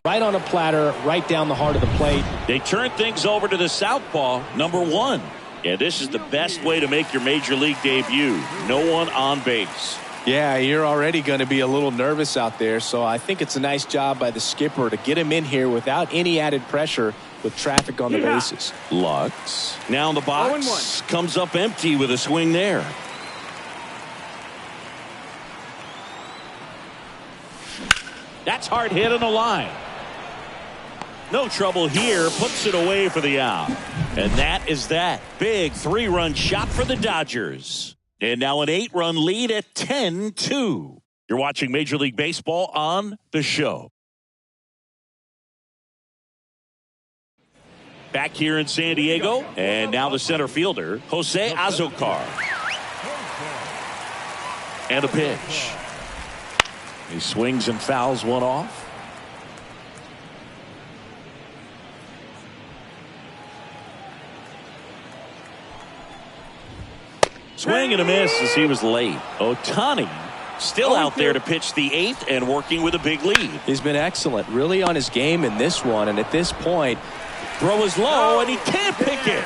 Right on a platter, right down the heart of the plate. They turn things over to the southpaw, number 1. And this is the best way to make your major league debut. No one on base. Yeah, you're already going to be a little nervous out there, so I think it's a nice job by the skipper to get him in here without any added pressure with traffic on the bases. Lux now in the box, comes up empty with a swing there. That's hard hit on the line. No trouble here, puts it away for the out. And that is that. Big 3-run shot for the Dodgers. And now an 8-run lead at 10-2. You're watching Major League Baseball on The Show. Back here in San Diego, and now the center fielder, Jose Azocar. And a pitch. He swings and fouls one off. Swing and a miss as he was late. Ohtani still out there to pitch the 8th and working with a big lead. He's been excellent, really on his game in this one, and at this point, throw is low and he can't pick it.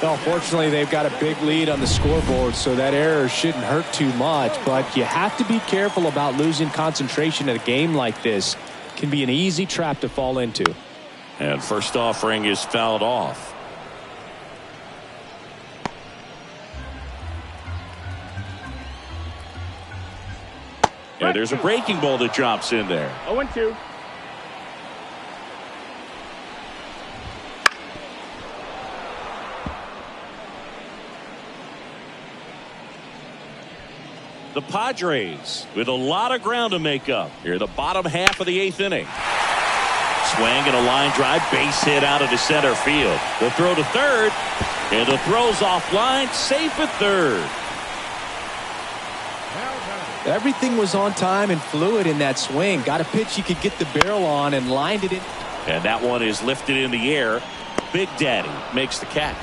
well, fortunately, they've got a big lead on the scoreboard, so that error shouldn't hurt too much, but you have to be careful about losing concentration in a game like this. It can be an easy trap to fall into. And first offering is fouled off. And there's a breaking ball that drops in there. 0-2. The Padres with a lot of ground to make up here, the bottom half of the 8th inning. Swing and a line drive, base hit out of the center field. The throw to third, and the throw's offline, safe at third. Everything was on time and fluid in that swing. Got a pitch he could get the barrel on and lined it in. And that one is lifted in the air. Big Daddy makes the catch.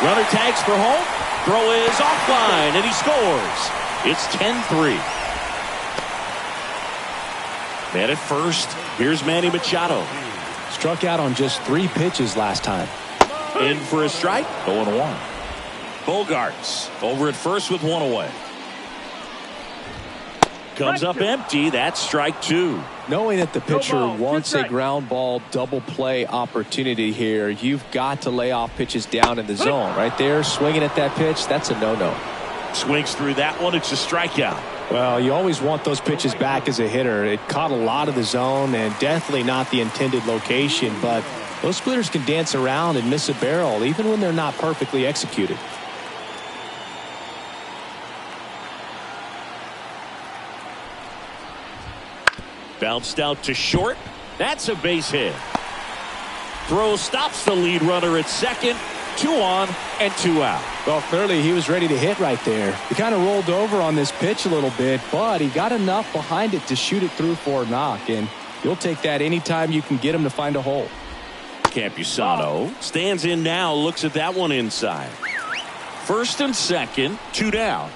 Runner tags for home. Throw is offline, and he scores. It's 10-3. Man at first. Here's Manny Machado. Struck out on just 3 pitches last time. In for a strike. 0-1. Bogarts over at first with 1 away. Comes up empty. That's strike 2. Knowing that the pitcher wants a ground ball double play opportunity here, you've got to lay off pitches down in the zone. Right there, swinging at that pitch, that's a no-no. Swings through that one. It's a strikeout. Well, you always want those pitches back as a hitter. It caught a lot of the zone and definitely not the intended location, but those splitters can dance around and miss a barrel even when they're not perfectly executed. Bounced out to short. That's a base hit. Throw stops the lead runner at second. 2 on and 2 out. Well, clearly he was ready to hit right there. He kind of rolled over on this pitch a little bit, but he got enough behind it to shoot it through for a knock, and you'll take that anytime you can get him to find a hole. Campusano stands in now, looks at that one inside. First and second, 2 down.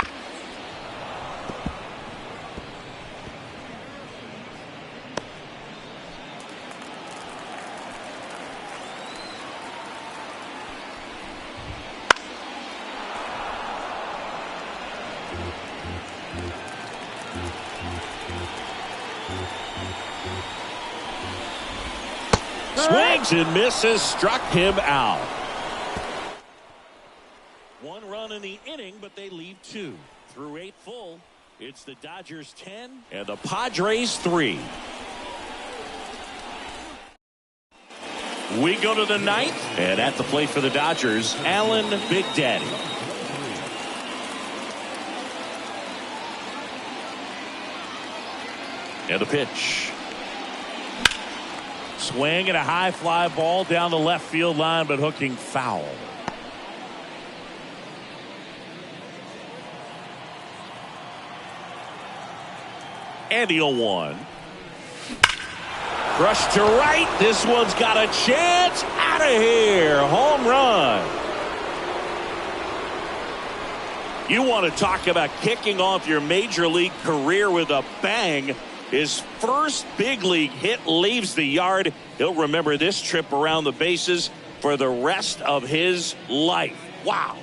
Swings and misses, struck him out. 1 run in the inning, but they leave 2. Through 8 full, it's the Dodgers 10 and the Padres 3. We go to the 9th, and at the plate for the Dodgers, Alan Big Daddy. And the pitch. Swing and a high fly ball down the left field line, but hooking foul. And the 0-1. Crushed to right. This one's got a chance. Out of here. Home run. You want to talk about kicking off your major league career with a bang. His first big league hit leaves the yard. He'll remember this trip around the bases for the rest of his life. Wow.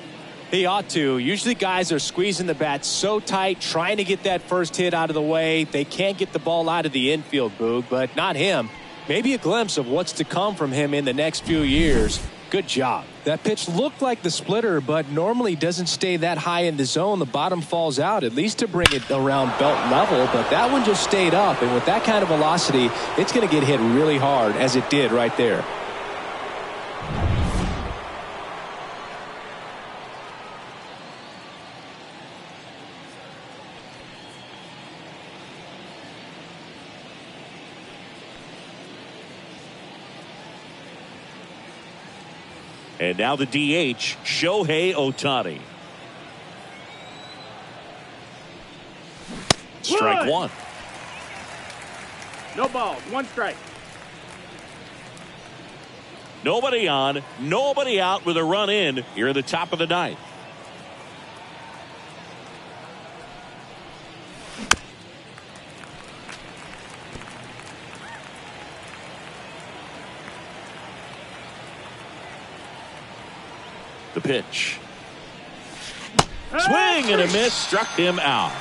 He ought to. Usually guys are squeezing the bat so tight, trying to get that first hit out of the way. They can't get the ball out of the infield, Boog, but not him. Maybe a glimpse of what's to come from him in the next few years. Good job. That pitch looked like the splitter, but normally doesn't stay that high in the zone. The bottom falls out, at least to bring it around belt level, but that one just stayed up, and with that kind of velocity, it's going to get hit really hard, as it did right there. And now the DH, Shohei Ohtani. Strike one. No balls. One strike. Nobody on, nobody out with a run in here at the top of the ninth. The pitch. Swing and a miss, struck him out.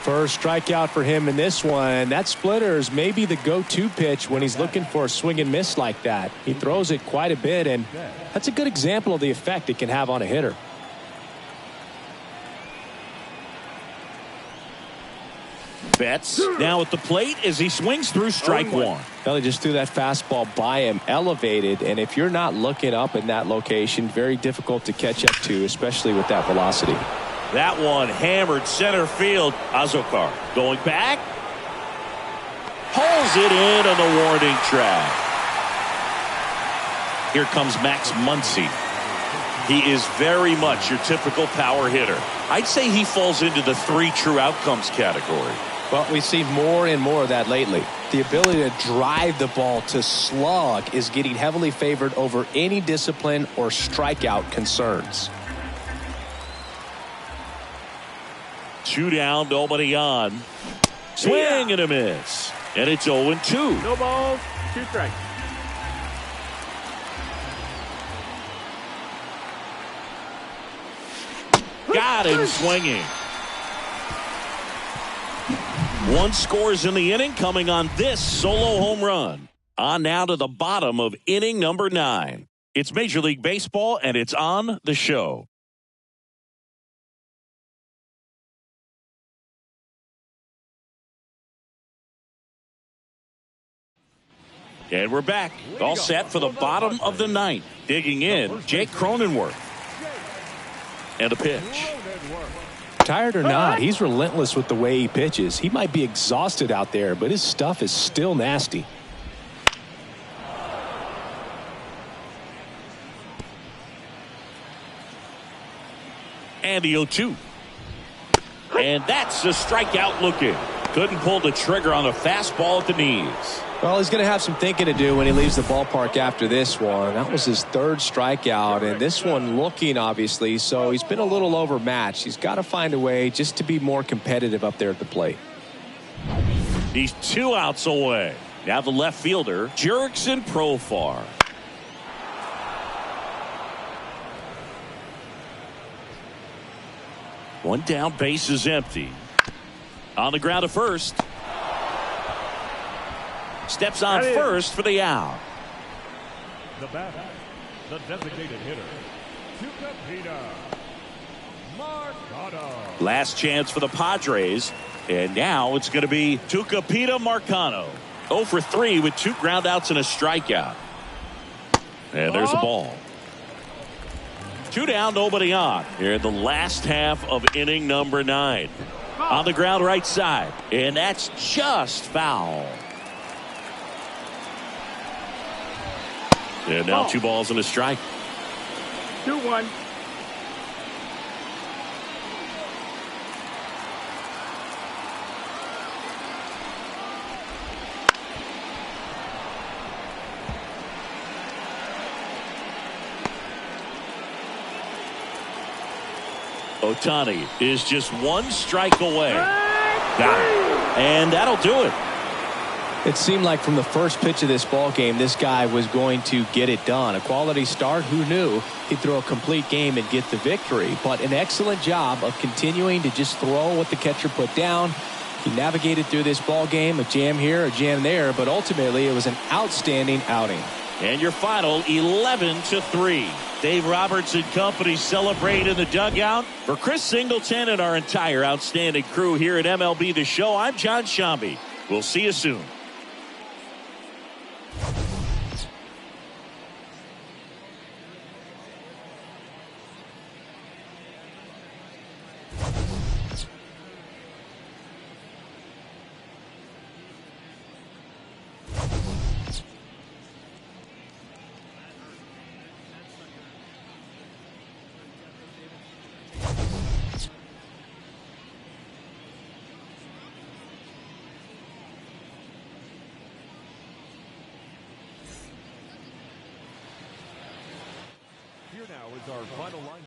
First strikeout for him in this one. That splitter is maybe the go-to pitch when he's looking for a swing and miss like that. He throws it quite a bit, and that's a good example of the effect it can have on a hitter. Betts now at the plate as he swings through strike one. Well, he just threw that fastball by him, elevated, and if you're not looking up in that location, very difficult to catch up to, especially with that velocity. That one hammered center field. Azokar going back. Pulls it in on the warning track. Here comes Max Muncy. He is very much your typical power hitter. I'd say he falls into the 3 true outcomes category. Well, we've seen more and more of that lately. The ability to drive the ball to slug is getting heavily favored over any discipline or strikeout concerns. 2 down, nobody on. Swing and a miss. And it's 0-2. No balls. 2 strikes. Got him swinging. 1 scores in the inning, coming on this solo home run. On now to the bottom of inning number 9. It's Major League Baseball, and it's on the show. And we're back. All set for the bottom of the 9th. Digging in, Jake Cronenworth. And a pitch. Tired or not, he's relentless with the way he pitches. He might be exhausted out there, but his stuff is still nasty. And the 0-2. And that's a strikeout looking. Couldn't pull the trigger on the fastball at the knees. Well, he's going to have some thinking to do when he leaves the ballpark after this one. That was his 3rd strikeout, and this one looking, obviously, so he's been a little overmatched. He's got to find a way just to be more competitive up there at the plate. He's 2 outs away. Now the left fielder, Jurickson Profar. One down, base is empty. On the ground to first. Steps on first for the out. The batter, the designated hitter, Tucupita Marcano. Last chance for the Padres. And now it's going to be Tucupita Marcano. 0 for 3 with 2 ground outs and a strikeout. And there's a ball. 2 down, nobody on. Here in the last half of inning number 9. On the ground right side. And that's just foul. And now 2 balls and a strike. 2-1. Ohtani is just 1 strike away. Got it. And that'll do it. It seemed like from the first pitch of this ball game, this guy was going to get it done. A quality start. Who knew he'd throw a complete game and get the victory? But an excellent job of continuing to just throw what the catcher put down. He navigated through this ball game, a jam here, a jam there, but ultimately it was an outstanding outing. And your final 11-3. Dave Roberts and company celebrate in the dugout. For Chris Singleton and our entire outstanding crew here at MLB The Show, I'm John Shambi. We'll see you soon. now is our final line.